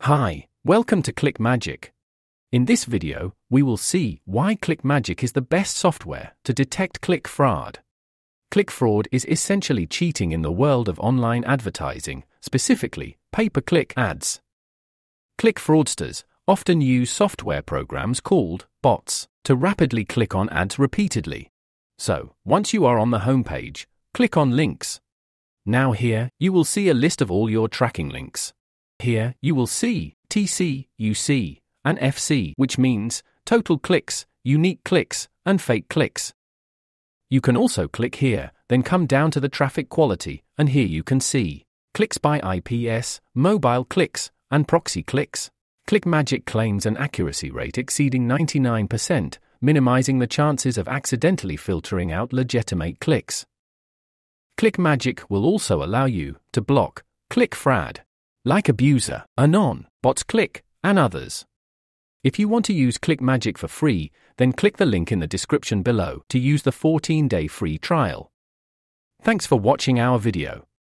Hi, welcome to ClickMagick. In this video, we will see why ClickMagick is the best software to detect click fraud. Click fraud is essentially cheating in the world of online advertising, specifically pay-per-click ads. Click fraudsters often use software programs called bots to rapidly click on ads repeatedly. So, once you are on the homepage, click on links. Now here, you will see a list of all your tracking links. Here, you will see TC, UC, and FC, which means total clicks, unique clicks, and fake clicks. You can also click here, then come down to the traffic quality, and here you can see clicks by IPS, mobile clicks, and proxy clicks. ClickMagick claims an accuracy rate exceeding 99%, minimizing the chances of accidentally filtering out legitimate clicks. ClickMagick will also allow you to block click fraud, like abuser, anon, bots click, and others. If you want to use ClickMagick for free, then click the link in the description below to use the 14-day free trial. Thanks for watching our video.